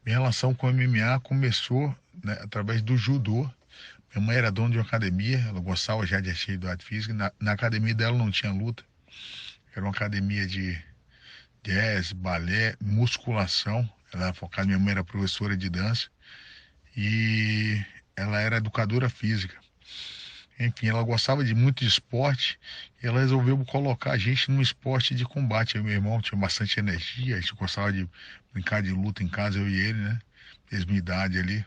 Minha relação com o MMA começou, né, através do judô. Minha mãe era dona de uma academia, ela gostava já de atividade física. Na academia dela não tinha luta, era uma academia de jazz, balé, musculação. Ela era focada, minha mãe era professora de dança e ela era educadora física. Enfim, ela gostava de muito de esporte e ela resolveu colocar a gente num esporte de combate. Eu e meu irmão tinha bastante energia, a gente gostava de brincar de luta em casa, eu e ele, né? Mesma idade ali,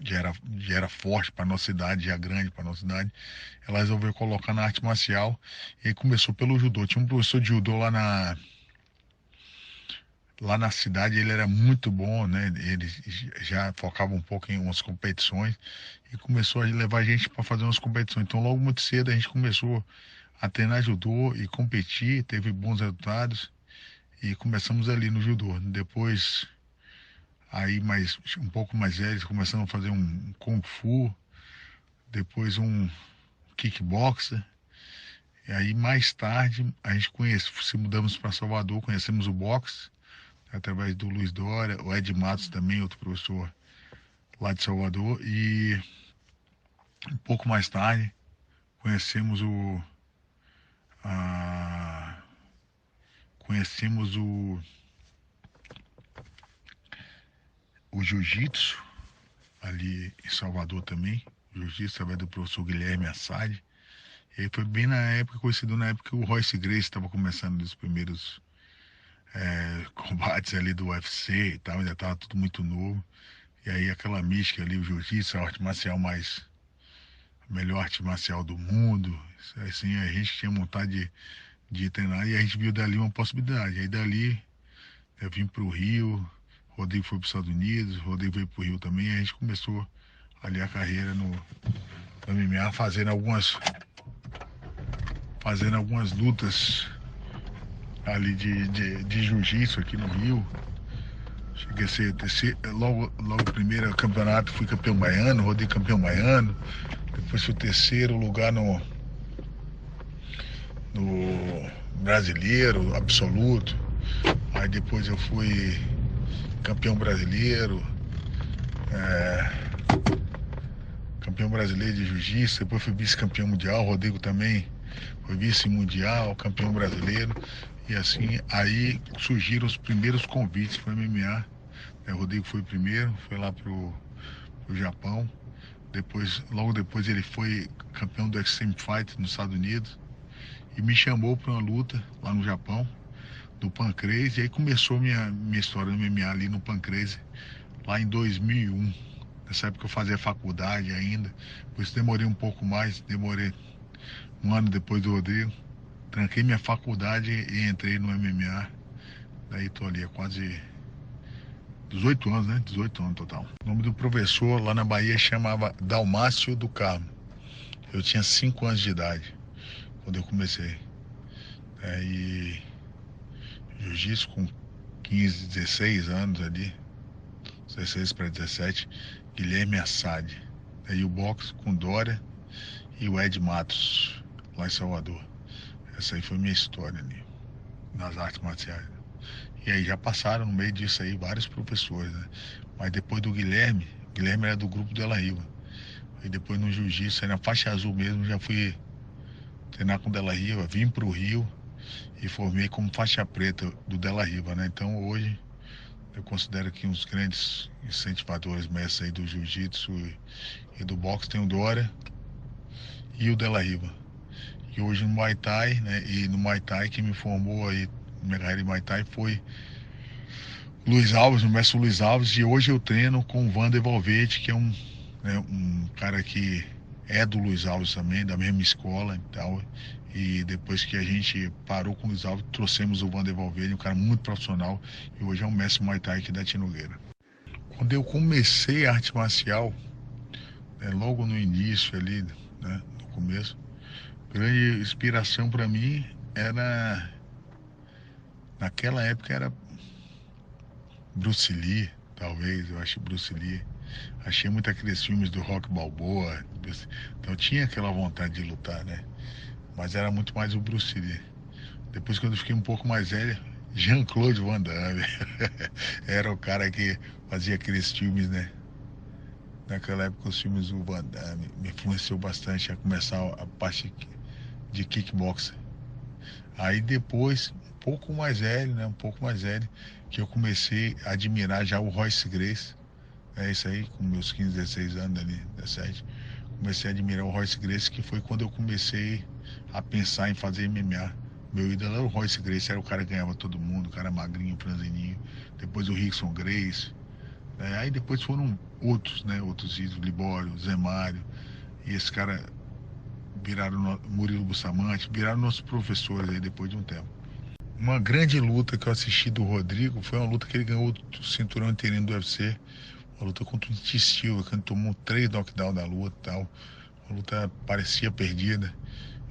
já era forte para nossa idade, já grande para nossa idade. Ela resolveu colocar na arte marcial e aí começou pelo judô. Tinha um professor de judô lá na cidade, ele era muito bom, né? Ele já focava um pouco em umas competições e começou a levar a gente para fazer umas competições. Então, logo muito cedo, a gente começou a treinar judô e competir, teve bons resultados e começamos ali no judô. Depois, aí mais um pouco mais velhos, começamos a fazer um kung fu, depois um kickboxer. E aí mais tarde a gente se mudamos para Salvador, conhecemos o boxe através do Luiz Dória, o Ed Matos também, outro professor lá de Salvador, e um pouco mais tarde conhecemos a, conhecemos o jiu-jitsu ali em Salvador também, jiu-jitsu através do professor Guilherme Assad. E aí foi bem na época, coincidiu na época que o Royce Gracie estava começando os primeiros combates ali do UFC e tal, ainda estava tudo muito novo. E aí aquela mística ali, o jiu-jitsu, a arte marcial mais, a melhor arte marcial do mundo. Assim, a gente tinha vontade de treinar e a gente viu dali uma possibilidade. Aí dali eu vim para o Rio, Rodrigo foi para os Estados Unidos, Rodrigo veio para o Rio também, e a gente começou ali a carreira no MMA, fazendo algumas lutas ali de jiu-jitsu aqui no Rio. Cheguei a ser terceiro, logo primeiro campeonato, fui campeão baiano, rodei campeão baiano, depois fui terceiro lugar no brasileiro absoluto, aí depois eu fui campeão brasileiro, campeão brasileiro de jiu-jitsu, depois fui vice-campeão mundial, Rodrigo também foi vice-mundial, campeão brasileiro, e assim, aí surgiram os primeiros convites para o MMA. O Rodrigo foi o primeiro, foi lá pro Japão. Logo depois ele foi campeão do Extreme Fight nos Estados Unidos e me chamou para uma luta lá no Japão, do Pancrase, e aí começou minha história no MMA ali no Pancrase, lá em 2001. Nessa época eu fazia faculdade ainda, por isso demorei um pouco mais, demorei um ano depois do Rodrigo. Tranquei minha faculdade e entrei no MMA. Daí tô ali há quase 18 anos, né? 18 anos total. O nome do professor lá na Bahia chamava Dalmácio do Carmo. Eu tinha 5 anos de idade quando eu comecei. E jiu-jitsu com 15, 16 anos ali, 16 para 17, Guilherme Assad. Aí o boxe com Dória e o Ed Matos, lá em Salvador. Essa aí foi minha história ali, nas artes marciais. E aí já passaram no meio disso aí vários professores, né? Mas depois do Guilherme era do grupo Della Riva. E depois no jiu-jitsu, aí na faixa azul mesmo, já fui treinar com o Della Riva, vim pro Rio e formei como faixa preta do Della Riva, né? Então hoje eu considero que uns grandes incentivadores mestres aí do jiu-jitsu e do boxe tem o Dória e o Della Riva. E hoje no Muay Thai, né? E no Muay Thai quem me formou aí, minha carreira de Muay Thai foi Luiz Alves, o mestre Luiz Alves, e hoje eu treino com o Vander Valverde, que é um cara que é do Luiz Alves também, da mesma escola e tal. E depois que a gente parou com o Luiz Alves, trouxemos o Vander Valverde, um cara muito profissional, e hoje é um mestre Muay Thai aqui da Tinogueira. Quando eu comecei a arte marcial, né, logo no início ali, né, no começo, grande inspiração para mim era, naquela época era Bruce Lee, talvez, eu acho Bruce Lee. Achei muito aqueles filmes do Rock Balboa, então eu tinha aquela vontade de lutar, né? Mas era muito mais o Bruce Lee. Depois, quando eu fiquei um pouco mais velho, Jean-Claude Van Damme. Era o cara que fazia aqueles filmes, né? Naquela época os filmes do Van Damme me influenciou bastante a começar a parte de kickboxing. Aí depois, um pouco mais velho, né? Um pouco mais velho, que eu comecei a admirar já o Royce Gracie. É isso aí, com meus 15, 16 anos ali, 17. Comecei a admirar o Royce Gracie, que foi quando eu comecei a pensar em fazer MMA. Meu ídolo era o Royce Gracie, era o cara que ganhava todo mundo, o cara magrinho, franzininho. Depois o Rickson Gracie. Aí depois foram outros, né? Outros ídolos, Libório, Zé Mário. E esse cara viraram Murilo Bustamante, viraram nossos professores aí depois de um tempo. Uma grande luta que eu assisti do Rodrigo foi uma luta que ele ganhou o cinturão interino do UFC. Uma luta contra o Titi Silva, que ele tomou 3 knockdowns da luta e tal. A luta parecia perdida.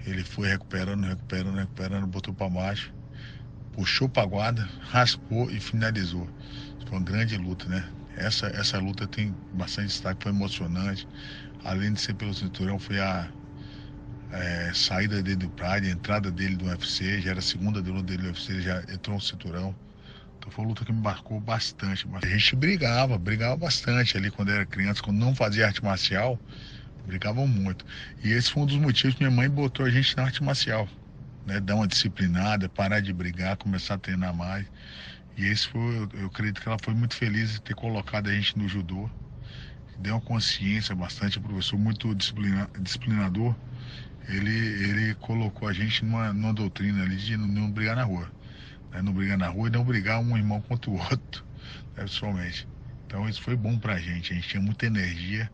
Ele foi recuperando, botou pra baixo, puxou pra guarda, raspou e finalizou. Foi uma grande luta, né? Essa luta tem bastante destaque, foi emocionante. Além de ser pelo cinturão, foi a saída dele do Pride, a entrada dele do UFC, já era a segunda luta dele do UFC, ele já entrou no cinturão. Então foi uma luta que me marcou bastante. A gente brigava bastante ali quando era criança, quando não fazia arte marcial, brigavam muito. E esse foi um dos motivos que minha mãe botou a gente na arte marcial, né? Dar uma disciplinada, parar de brigar, começar a treinar mais. E esse foi, eu acredito que ela foi muito feliz de ter colocado a gente no judô. Deu uma consciência bastante, o professor muito disciplinador. Ele colocou a gente numa doutrina ali de não brigar na rua. Né? Não brigar na rua e não brigar um irmão contra o outro, né, pessoalmente. Então isso foi bom pra gente. A gente tinha muita energia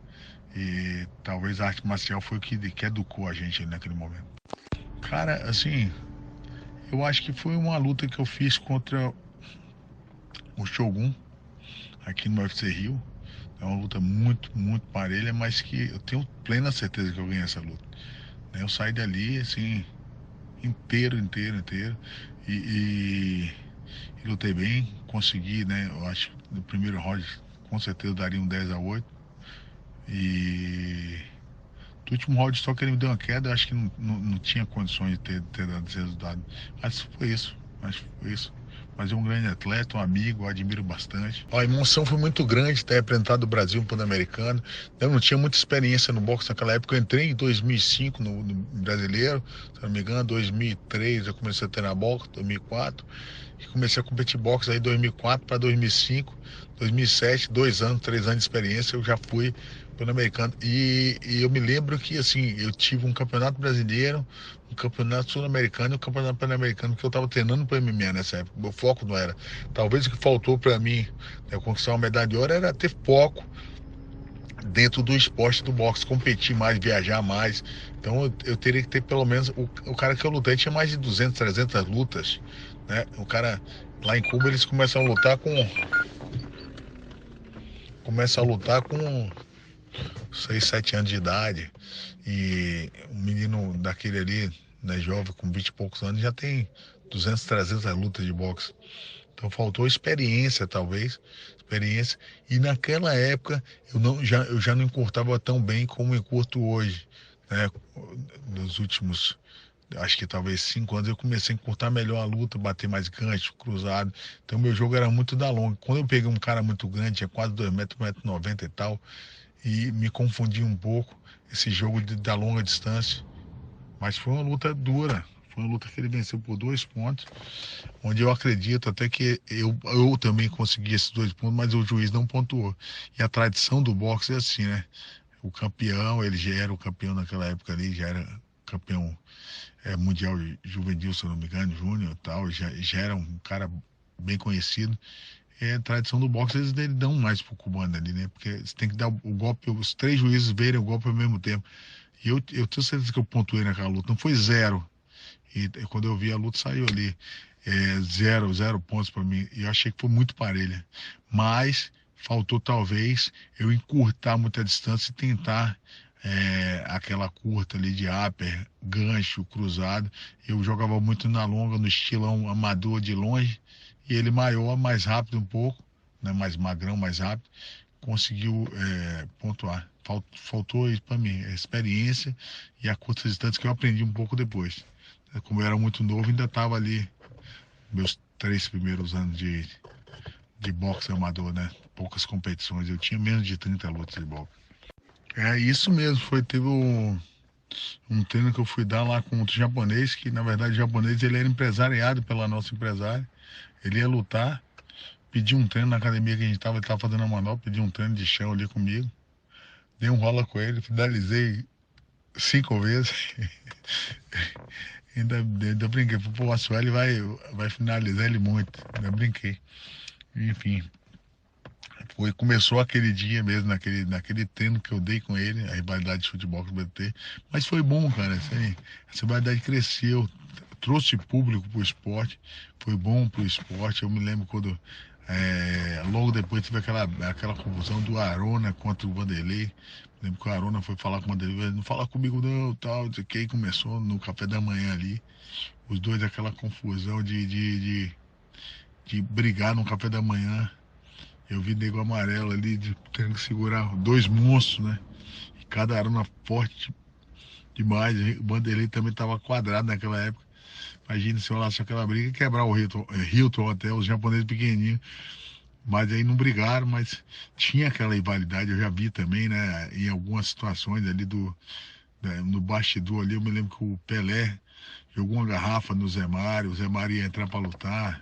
e talvez a arte marcial foi o que educou a gente naquele momento. Cara, assim, eu acho que foi uma luta que eu fiz contra o Shogun aqui no UFC Rio. É uma luta muito parelha, mas que eu tenho plena certeza que eu ganhei essa luta. Eu saí dali, assim, inteiro. E, e, e lutei bem, consegui, né? Eu acho que no primeiro round, com certeza, eu daria um 10-8. E no último round, só que ele me deu uma queda, eu acho que não tinha condições de ter dado esse resultado. Mas foi isso, Mas é um grande atleta, um amigo, eu admiro bastante. A emoção foi muito grande ter representado o Brasil no Pan-Americano. Eu não tinha muita experiência no boxe naquela época. Eu entrei em 2005 no brasileiro, se não me engano, 2003 eu comecei a treinar boxe, 2004. E comecei a competir boxe aí 2004 para 2005, 2007, 2 anos, 3 anos de experiência, eu já fui Pan-Americano. E eu me lembro que, assim, eu tive um campeonato brasileiro, um campeonato sul-americano e um campeonato pan-americano, que eu estava treinando para MMA nessa época. Meu foco não era. Talvez o que faltou para mim, né, conquistar uma medalha de ouro era ter foco dentro do esporte do boxe, competir mais, viajar mais. Então eu teria que ter pelo menos. O cara que eu lutei tinha mais de 200, 300 lutas, né? O cara. Lá em Cuba eles começam a lutar com. Começam a lutar com 6, 7 anos de idade. E um menino daquele ali, né, jovem, com 20 e poucos anos, já tem 200, 300 lutas de boxe. Então faltou experiência, talvez. Experiência. E naquela época eu já não encurtava tão bem como encurto hoje. Né? Nos últimos, acho que talvez 5 anos, eu comecei a encurtar melhor a luta, bater mais gancho, cruzado. Então meu jogo era muito da longa. Quando eu peguei um cara muito grande, tinha quase 2 metros, 1,90 m e tal, e me confundi um pouco esse jogo da longa distância. Mas foi uma luta dura. Foi uma luta que ele venceu por 2 pontos, onde eu acredito até que eu também consegui esses 2 pontos, mas o juiz não pontuou. E a tradição do boxe é assim, né? O campeão, ele já era o campeão naquela época ali, já era campeão mundial juvenil, se eu não me engano, júnior e tal, já era um cara bem conhecido. É a tradição do boxe, eles dão mais pro cubano ali, né? Porque você tem que dar o golpe, os 3 juízes verem o golpe ao mesmo tempo. E eu tenho certeza que eu pontuei naquela luta, não foi 0. E quando eu vi a luta saiu ali 0 pontos para mim. E eu achei que foi muito parelha. Mas faltou talvez eu encurtar muita distância e tentar aquela curta ali de upper, gancho, cruzado. Eu jogava muito na longa, no estilão amador de longe. E ele maior, mais rápido um pouco, né, mais magrão, mais rápido, conseguiu pontuar. Faltou isso para mim, a experiência e a curta distância que eu aprendi um pouco depois. Como eu era muito novo, ainda estava ali, meus 3 primeiros anos de boxe amador, né? Poucas competições. Eu tinha menos de 30 lutas de boxe. É isso mesmo, teve um treino que eu fui dar lá com outro japonês, que na verdade o japonês ele era empresariado pela nossa empresária. Ele ia lutar, pediu um treino na academia que a gente estava, ele estava fazendo a manobra, pediu um treino de chão ali comigo. Dei um rola com ele, finalizei 5 vezes. ainda brinquei, pô, o Assueli vai finalizar ele muito. Ainda brinquei. Enfim, começou aquele dia mesmo, naquele treino que eu dei com ele, a rivalidade de futebol que o BT. Mas foi bom, cara. Assim, essa rivalidade cresceu, trouxe público pro esporte, foi bom pro esporte. Eu me lembro quando logo depois teve aquela confusão do Arona contra o Vanderlei. Lembro que o Arona foi falar com o Vanderlei, não fala comigo não, tal, não sei o que, começou no café da manhã ali. Os dois, aquela confusão de brigar no café da manhã. Eu vi nego amarelo ali, tendo que segurar 2 monstros, né? E cada arma forte demais. O Vanderlei também estava quadrado naquela época. Imagina se rolasse aquela briga, quebrar o Hilton até, os japoneses pequenininhos. Mas aí não brigaram, mas tinha aquela rivalidade, eu já vi também, né? Em algumas situações ali no bastidor ali, eu me lembro que o Pelé jogou uma garrafa no Zé Mário, o Zé Mário ia entrar para lutar.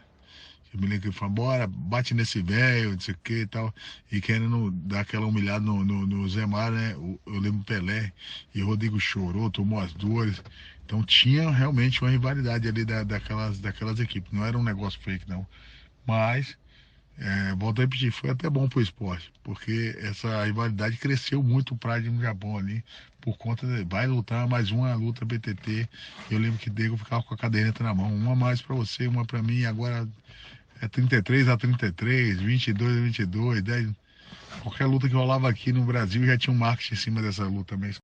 Eu me lembro que ele falou, bora, bate nesse velho, não sei o que e tal. E querendo dar aquela humilhada no Zé Mário, né? Eu lembro Pelé, e o Rodrigo chorou, tomou as dores. Então tinha realmente uma rivalidade ali daquelas equipes. Não era um negócio fake, não. Mas volto a repetir, foi até bom pro esporte, porque essa rivalidade cresceu muito o Pride no Japão ali, por conta vai lutar mais uma luta BTT. Eu lembro que Diego ficava com a caderneta na mão, uma mais para você, uma para mim, agora é 33-33, 22-22, 10. Qualquer luta que rolava aqui no Brasil já tinha um marketing em cima dessa luta mesmo.